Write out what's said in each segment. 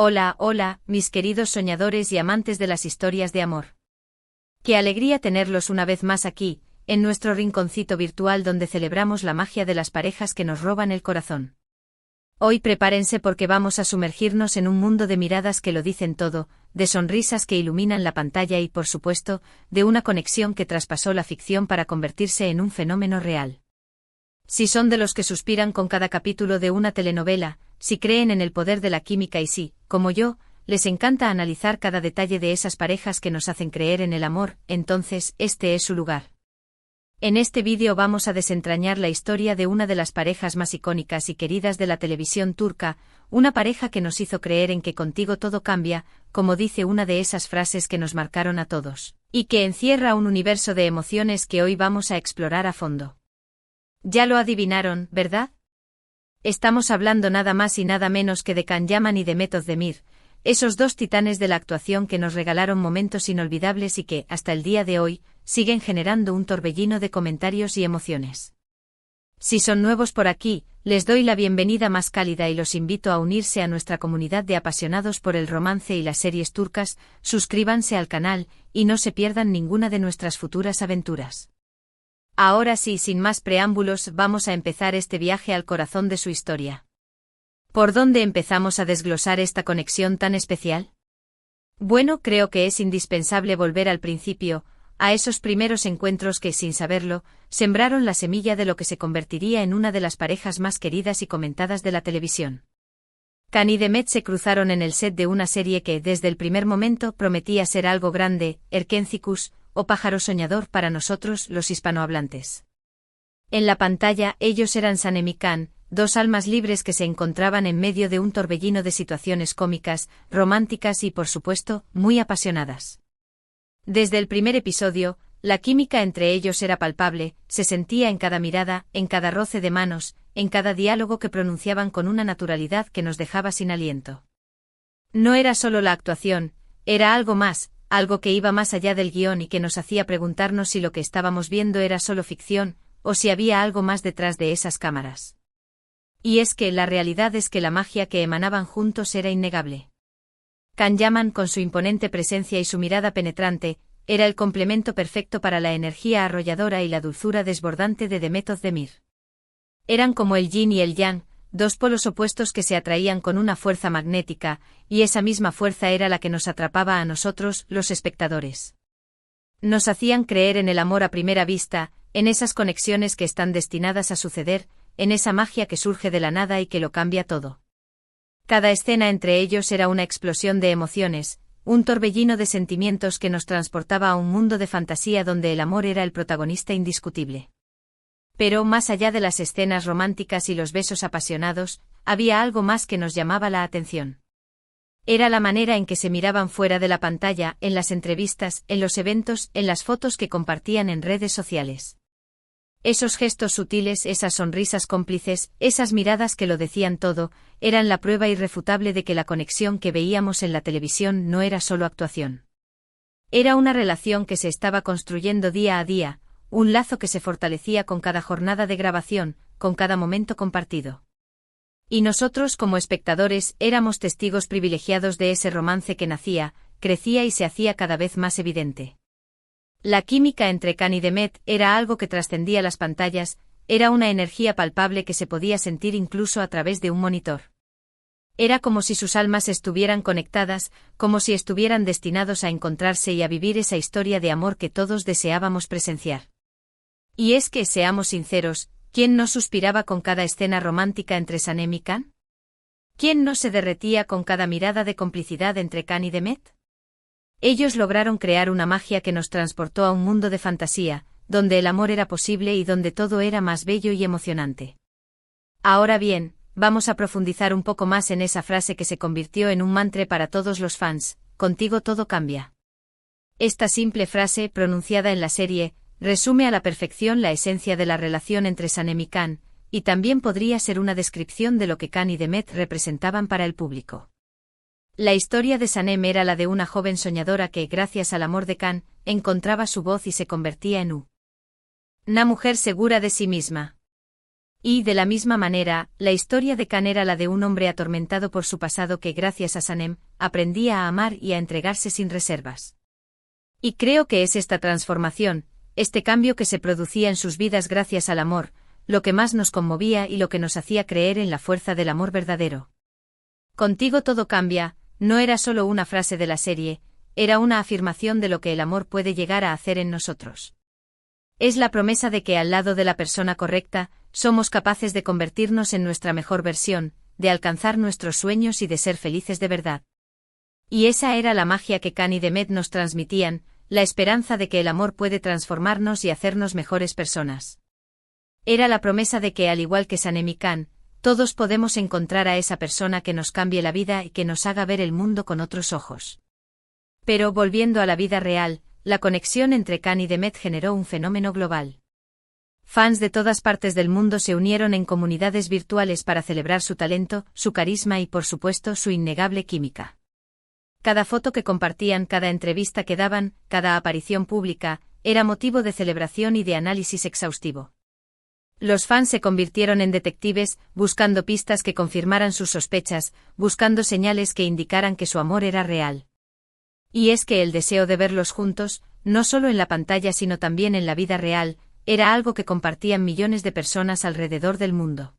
Hola, hola, mis queridos soñadores y amantes de las historias de amor. Qué alegría tenerlos una vez más aquí, en nuestro rinconcito virtual donde celebramos la magia de las parejas que nos roban el corazón. Hoy prepárense porque vamos a sumergirnos en un mundo de miradas que lo dicen todo, de sonrisas que iluminan la pantalla y, por supuesto, de una conexión que traspasó la ficción para convertirse en un fenómeno real. Si son de los que suspiran con cada capítulo de una telenovela, si creen en el poder de la química y si, como yo, les encanta analizar cada detalle de esas parejas que nos hacen creer en el amor, entonces este es su lugar. En este vídeo vamos a desentrañar la historia de una de las parejas más icónicas y queridas de la televisión turca, una pareja que nos hizo creer en que contigo todo cambia, como dice una de esas frases que nos marcaron a todos, y que encierra un universo de emociones que hoy vamos a explorar a fondo. Ya lo adivinaron, ¿verdad? Estamos hablando nada más y nada menos que de Can Yaman y de Mehmet Özdemir, esos dos titanes de la actuación que nos regalaron momentos inolvidables y que, hasta el día de hoy, siguen generando un torbellino de comentarios y emociones. Si son nuevos por aquí, les doy la bienvenida más cálida y los invito a unirse a nuestra comunidad de apasionados por el romance y las series turcas. Suscríbanse al canal, y no se pierdan ninguna de nuestras futuras aventuras. Ahora sí, sin más preámbulos, vamos a empezar este viaje al corazón de su historia. ¿Por dónde empezamos a desglosar esta conexión tan especial? Bueno, creo que es indispensable volver al principio, a esos primeros encuentros que, sin saberlo, sembraron la semilla de lo que se convertiría en una de las parejas más queridas y comentadas de la televisión. Can y Demet se cruzaron en el set de una serie que, desde el primer momento, prometía ser algo grande, Erkencikus, o pájaro soñador para nosotros, los hispanohablantes. En la pantalla, ellos eran Sanem y Can, dos almas libres que se encontraban en medio de un torbellino de situaciones cómicas, románticas y, por supuesto, muy apasionadas. Desde el primer episodio, la química entre ellos era palpable, se sentía en cada mirada, en cada roce de manos, en cada diálogo que pronunciaban con una naturalidad que nos dejaba sin aliento. No era solo la actuación, era algo más, algo que iba más allá del guión y que nos hacía preguntarnos si lo que estábamos viendo era solo ficción, o si había algo más detrás de esas cámaras. Y es que la realidad es que la magia que emanaban juntos era innegable. Can Yaman, con su imponente presencia y su mirada penetrante, era el complemento perfecto para la energía arrolladora y la dulzura desbordante de Mehmet Özdemir. Eran como el yin y el yang, dos polos opuestos que se atraían con una fuerza magnética, y esa misma fuerza era la que nos atrapaba a nosotros, los espectadores. Nos hacían creer en el amor a primera vista, en esas conexiones que están destinadas a suceder, en esa magia que surge de la nada y que lo cambia todo. Cada escena entre ellos era una explosión de emociones, un torbellino de sentimientos que nos transportaba a un mundo de fantasía donde el amor era el protagonista indiscutible. Pero, más allá de las escenas románticas y los besos apasionados, había algo más que nos llamaba la atención. Era la manera en que se miraban fuera de la pantalla, en las entrevistas, en los eventos, en las fotos que compartían en redes sociales. Esos gestos sutiles, esas sonrisas cómplices, esas miradas que lo decían todo, eran la prueba irrefutable de que la conexión que veíamos en la televisión no era solo actuación. Era una relación que se estaba construyendo día a día, un lazo que se fortalecía con cada jornada de grabación, con cada momento compartido. Y nosotros, como espectadores, éramos testigos privilegiados de ese romance que nacía, crecía y se hacía cada vez más evidente. La química entre Can y Demet era algo que trascendía las pantallas, era una energía palpable que se podía sentir incluso a través de un monitor. Era como si sus almas estuvieran conectadas, como si estuvieran destinados a encontrarse y a vivir esa historia de amor que todos deseábamos presenciar. Y es que, seamos sinceros, ¿quién no suspiraba con cada escena romántica entre Sanem y Can? ¿Quién no se derretía con cada mirada de complicidad entre Can y Demet? Ellos lograron crear una magia que nos transportó a un mundo de fantasía, donde el amor era posible y donde todo era más bello y emocionante. Ahora bien, vamos a profundizar un poco más en esa frase que se convirtió en un mantra para todos los fans: contigo todo cambia. Esta simple frase, pronunciada en la serie, resume a la perfección la esencia de la relación entre Sanem y Can, y también podría ser una descripción de lo que Can y Demet representaban para el público. La historia de Sanem era la de una joven soñadora que, gracias al amor de Can, encontraba su voz y se convertía en una mujer segura de sí misma. Y, de la misma manera, la historia de Khan era la de un hombre atormentado por su pasado que, gracias a Sanem, aprendía a amar y a entregarse sin reservas. Y creo que es esta transformación, este cambio que se producía en sus vidas gracias al amor, lo que más nos conmovía y lo que nos hacía creer en la fuerza del amor verdadero. Contigo todo cambia, no era solo una frase de la serie, era una afirmación de lo que el amor puede llegar a hacer en nosotros. Es la promesa de que al lado de la persona correcta, somos capaces de convertirnos en nuestra mejor versión, de alcanzar nuestros sueños y de ser felices de verdad. Y esa era la magia que Khan y Demet nos transmitían, la esperanza de que el amor puede transformarnos y hacernos mejores personas. Era la promesa de que, al igual que Sanem y Khan, todos podemos encontrar a esa persona que nos cambie la vida y que nos haga ver el mundo con otros ojos. Pero, volviendo a la vida real, la conexión entre Khan y Demet generó un fenómeno global. Fans de todas partes del mundo se unieron en comunidades virtuales para celebrar su talento, su carisma y, por supuesto, su innegable química. Cada foto que compartían, cada entrevista que daban, cada aparición pública, era motivo de celebración y de análisis exhaustivo. Los fans se convirtieron en detectives, buscando pistas que confirmaran sus sospechas, buscando señales que indicaran que su amor era real. Y es que el deseo de verlos juntos, no solo en la pantalla sino también en la vida real, era algo que compartían millones de personas alrededor del mundo.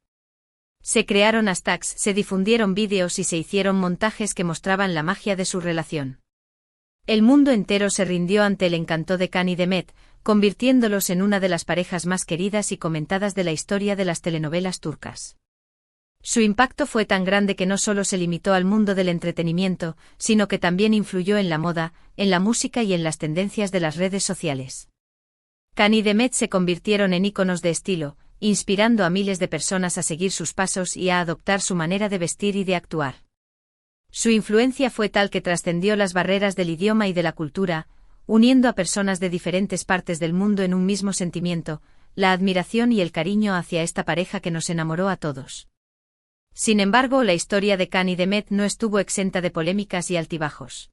Se crearon hashtags, se difundieron vídeos y se hicieron montajes que mostraban la magia de su relación. El mundo entero se rindió ante el encanto de Khan y Demet, convirtiéndolos en una de las parejas más queridas y comentadas de la historia de las telenovelas turcas. Su impacto fue tan grande que no solo se limitó al mundo del entretenimiento, sino que también influyó en la moda, en la música y en las tendencias de las redes sociales. Khan y Demet se convirtieron en íconos de estilo, inspirando a miles de personas a seguir sus pasos y a adoptar su manera de vestir y de actuar. Su influencia fue tal que trascendió las barreras del idioma y de la cultura, uniendo a personas de diferentes partes del mundo en un mismo sentimiento, la admiración y el cariño hacia esta pareja que nos enamoró a todos. Sin embargo, la historia de Khan y Demet no estuvo exenta de polémicas y altibajos.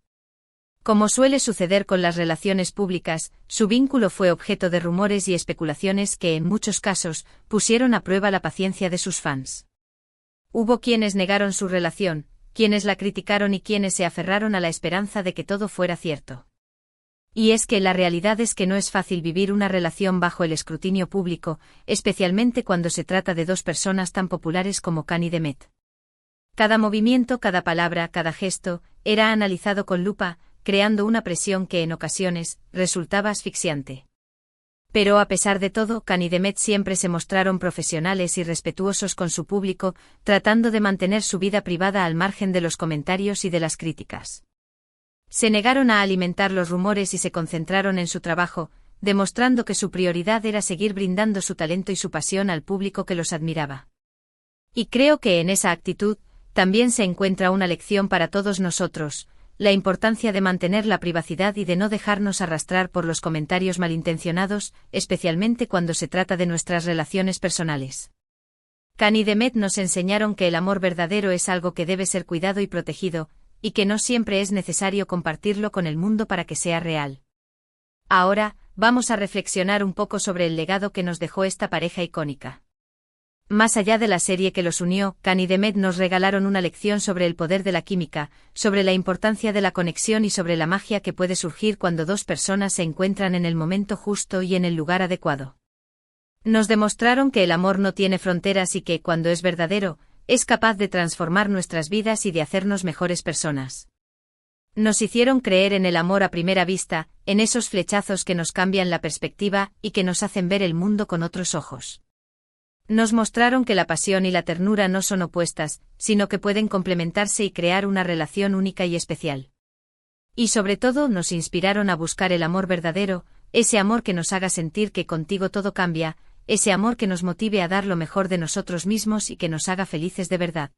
Como suele suceder con las relaciones públicas, su vínculo fue objeto de rumores y especulaciones que, en muchos casos, pusieron a prueba la paciencia de sus fans. Hubo quienes negaron su relación, quienes la criticaron y quienes se aferraron a la esperanza de que todo fuera cierto. Y es que la realidad es que no es fácil vivir una relación bajo el escrutinio público, especialmente cuando se trata de dos personas tan populares como Khan y Demet. Cada movimiento, cada palabra, cada gesto, era analizado con lupa, creando una presión que en ocasiones resultaba asfixiante. Pero a pesar de todo, Khan y Demet siempre se mostraron profesionales y respetuosos con su público, tratando de mantener su vida privada al margen de los comentarios y de las críticas. Se negaron a alimentar los rumores y se concentraron en su trabajo, demostrando que su prioridad era seguir brindando su talento y su pasión al público que los admiraba. Y creo que en esa actitud también se encuentra una lección para todos nosotros, la importancia de mantener la privacidad y de no dejarnos arrastrar por los comentarios malintencionados, especialmente cuando se trata de nuestras relaciones personales. Khan y Demet nos enseñaron que el amor verdadero es algo que debe ser cuidado y protegido, y que no siempre es necesario compartirlo con el mundo para que sea real. Ahora, vamos a reflexionar un poco sobre el legado que nos dejó esta pareja icónica. Más allá de la serie que los unió, Khan y Demet nos regalaron una lección sobre el poder de la química, sobre la importancia de la conexión y sobre la magia que puede surgir cuando dos personas se encuentran en el momento justo y en el lugar adecuado. Nos demostraron que el amor no tiene fronteras y que, cuando es verdadero, es capaz de transformar nuestras vidas y de hacernos mejores personas. Nos hicieron creer en el amor a primera vista, en esos flechazos que nos cambian la perspectiva y que nos hacen ver el mundo con otros ojos. Nos mostraron que la pasión y la ternura no son opuestas, sino que pueden complementarse y crear una relación única y especial. Y sobre todo nos inspiraron a buscar el amor verdadero, ese amor que nos haga sentir que contigo todo cambia, ese amor que nos motive a dar lo mejor de nosotros mismos y que nos haga felices de verdad.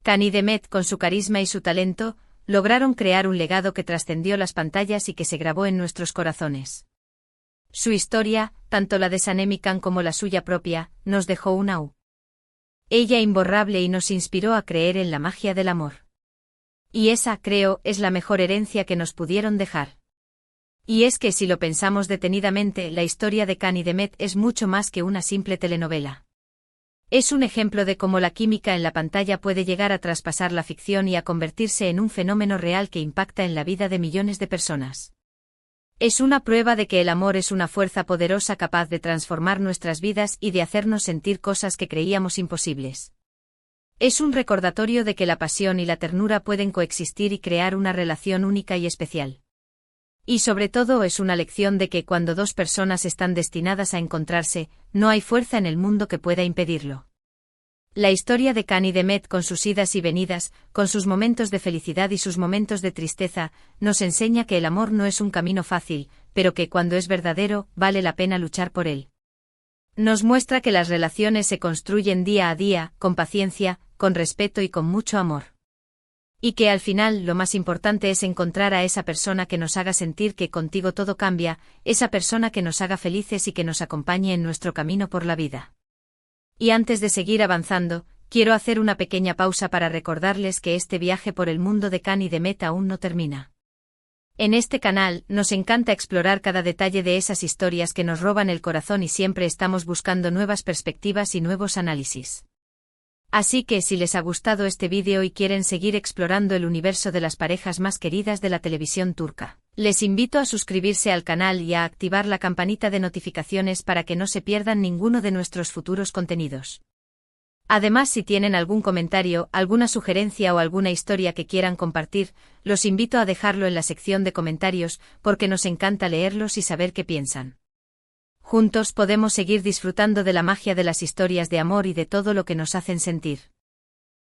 Khan y Demet, con su carisma y su talento, lograron crear un legado que trascendió las pantallas y que se grabó en nuestros corazones. Su historia, tanto la de Sanem y Khan como la suya propia, nos dejó una huella imborrable y nos inspiró a creer en la magia del amor. Y esa, creo, es la mejor herencia que nos pudieron dejar. Y es que si lo pensamos detenidamente, la historia de Khan y Demet es mucho más que una simple telenovela. Es un ejemplo de cómo la química en la pantalla puede llegar a traspasar la ficción y a convertirse en un fenómeno real que impacta en la vida de millones de personas. Es una prueba de que el amor es una fuerza poderosa capaz de transformar nuestras vidas y de hacernos sentir cosas que creíamos imposibles. Es un recordatorio de que la pasión y la ternura pueden coexistir y crear una relación única y especial. Y sobre todo es una lección de que cuando dos personas están destinadas a encontrarse, no hay fuerza en el mundo que pueda impedirlo. La historia de Can y de Met, con sus idas y venidas, con sus momentos de felicidad y sus momentos de tristeza, nos enseña que el amor no es un camino fácil, pero que cuando es verdadero, vale la pena luchar por él. Nos muestra que las relaciones se construyen día a día, con paciencia, con respeto y con mucho amor. Y que al final lo más importante es encontrar a esa persona que nos haga sentir que contigo todo cambia, esa persona que nos haga felices y que nos acompañe en nuestro camino por la vida. Y antes de seguir avanzando, quiero hacer una pequeña pausa para recordarles que este viaje por el mundo de Can y de Met aún no termina. En este canal, nos encanta explorar cada detalle de esas historias que nos roban el corazón y siempre estamos buscando nuevas perspectivas y nuevos análisis. Así que si les ha gustado este vídeo y quieren seguir explorando el universo de las parejas más queridas de la televisión turca, les invito a suscribirse al canal y a activar la campanita de notificaciones para que no se pierdan ninguno de nuestros futuros contenidos. Además, si tienen algún comentario, alguna sugerencia o alguna historia que quieran compartir, los invito a dejarlo en la sección de comentarios, porque nos encanta leerlos y saber qué piensan. Juntos podemos seguir disfrutando de la magia de las historias de amor y de todo lo que nos hacen sentir.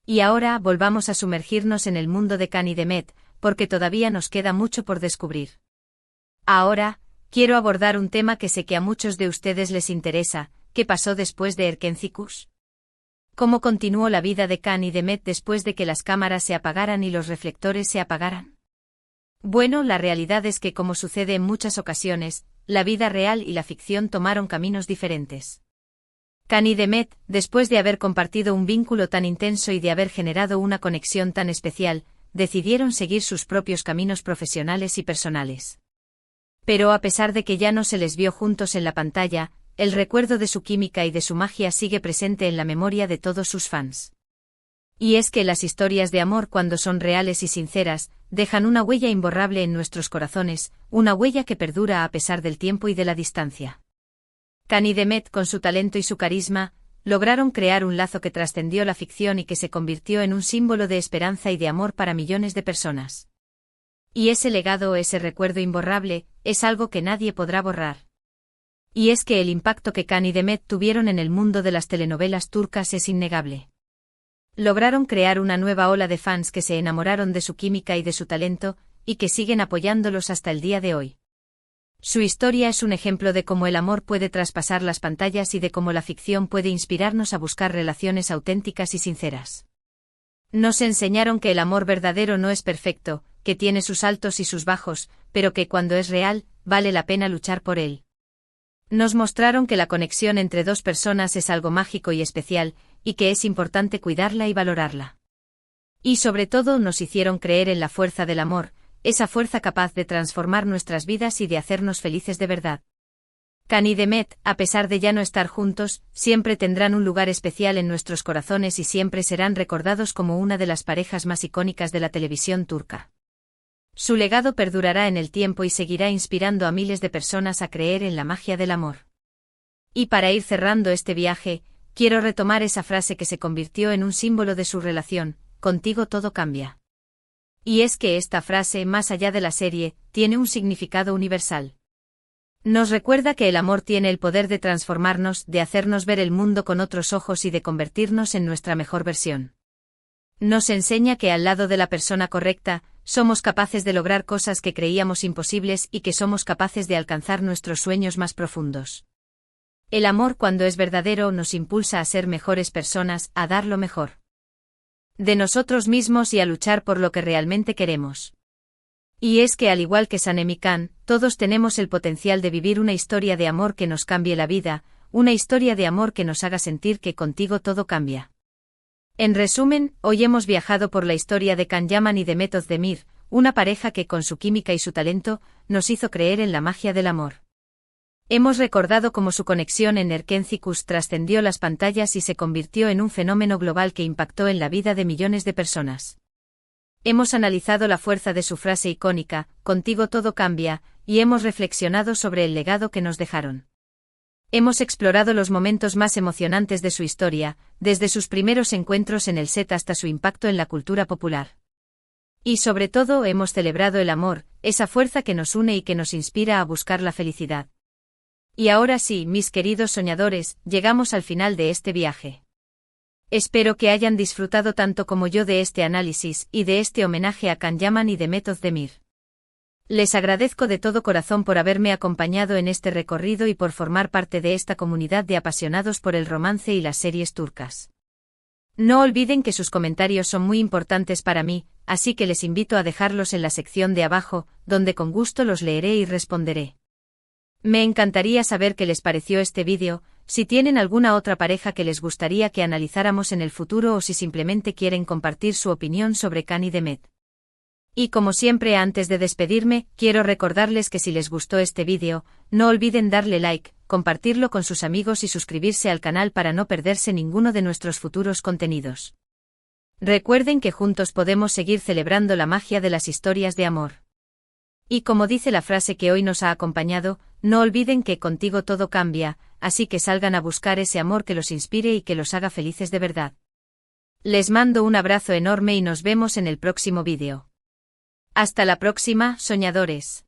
Y ahora volvamos a sumergirnos en el mundo de Can y de Met, porque todavía nos queda mucho por descubrir. Ahora, quiero abordar un tema que sé que a muchos de ustedes les interesa: ¿qué pasó después de Erkencikus? ¿Cómo continuó la vida de Can y de Met después de que las cámaras se apagaran y los reflectores se apagaran? Bueno, la realidad es que, como sucede en muchas ocasiones, la vida real y la ficción tomaron caminos diferentes. Can y de Met, después de haber compartido un vínculo tan intenso y de haber generado una conexión tan especial, decidieron seguir sus propios caminos profesionales y personales. Pero a pesar de que ya no se les vio juntos en la pantalla, el recuerdo de su química y de su magia sigue presente en la memoria de todos sus fans. Y es que las historias de amor, cuando son reales y sinceras, dejan una huella imborrable en nuestros corazones, una huella que perdura a pesar del tiempo y de la distancia. Can y de Met, con su talento y su carisma, lograron crear un lazo que trascendió la ficción y que se convirtió en un símbolo de esperanza y de amor para millones de personas. Y ese legado, ese recuerdo imborrable, es algo que nadie podrá borrar. Y es que el impacto que Can y de Met tuvieron en el mundo de las telenovelas turcas es innegable. Lograron crear una nueva ola de fans que se enamoraron de su química y de su talento, y que siguen apoyándolos hasta el día de hoy. Su historia es un ejemplo de cómo el amor puede traspasar las pantallas y de cómo la ficción puede inspirarnos a buscar relaciones auténticas y sinceras. Nos enseñaron que el amor verdadero no es perfecto, que tiene sus altos y sus bajos, pero que cuando es real, vale la pena luchar por él. Nos mostraron que la conexión entre dos personas es algo mágico y especial, y que es importante cuidarla y valorarla. Y sobre todo nos hicieron creer en la fuerza del amor, esa fuerza capaz de transformar nuestras vidas y de hacernos felices de verdad. Can y de Met, a pesar de ya no estar juntos, siempre tendrán un lugar especial en nuestros corazones y siempre serán recordados como una de las parejas más icónicas de la televisión turca. Su legado perdurará en el tiempo y seguirá inspirando a miles de personas a creer en la magia del amor. Y para ir cerrando este viaje, quiero retomar esa frase que se convirtió en un símbolo de su relación: contigo todo cambia. Y es que esta frase, más allá de la serie, tiene un significado universal. Nos recuerda que el amor tiene el poder de transformarnos, de hacernos ver el mundo con otros ojos y de convertirnos en nuestra mejor versión. Nos enseña que al lado de la persona correcta, somos capaces de lograr cosas que creíamos imposibles y que somos capaces de alcanzar nuestros sueños más profundos. El amor, cuando es verdadero, nos impulsa a ser mejores personas, a dar lo mejor de nosotros mismos y a luchar por lo que realmente queremos. Y es que, al igual que Sanem y Can, todos tenemos el potencial de vivir una historia de amor que nos cambie la vida, una historia de amor que nos haga sentir que contigo todo cambia. En resumen, hoy hemos viajado por la historia de Can Yaman y de Met Özdemir, una pareja que con su química y su talento, nos hizo creer en la magia del amor. Hemos recordado cómo su conexión en Erkencicus trascendió las pantallas y se convirtió en un fenómeno global que impactó en la vida de millones de personas. Hemos analizado la fuerza de su frase icónica, "Contigo todo cambia", y hemos reflexionado sobre el legado que nos dejaron. Hemos explorado los momentos más emocionantes de su historia, desde sus primeros encuentros en el set hasta su impacto en la cultura popular. Y sobre todo hemos celebrado el amor, esa fuerza que nos une y que nos inspira a buscar la felicidad. Y ahora sí, mis queridos soñadores, llegamos al final de este viaje. Espero que hayan disfrutado tanto como yo de este análisis y de este homenaje a Can Yaman y Demet Özdemir. Les agradezco de todo corazón por haberme acompañado en este recorrido y por formar parte de esta comunidad de apasionados por el romance y las series turcas. No olviden que sus comentarios son muy importantes para mí, así que les invito a dejarlos en la sección de abajo, donde con gusto los leeré y responderé. Me encantaría saber qué les pareció este vídeo, si tienen alguna otra pareja que les gustaría que analizáramos en el futuro o si simplemente quieren compartir su opinión sobre Can y Demet. Y como siempre, antes de despedirme, quiero recordarles que si les gustó este vídeo, no olviden darle like, compartirlo con sus amigos y suscribirse al canal para no perderse ninguno de nuestros futuros contenidos. Recuerden que juntos podemos seguir celebrando la magia de las historias de amor. Y como dice la frase que hoy nos ha acompañado, no olviden que contigo todo cambia, así que salgan a buscar ese amor que los inspire y que los haga felices de verdad. Les mando un abrazo enorme y nos vemos en el próximo vídeo. Hasta la próxima, soñadores.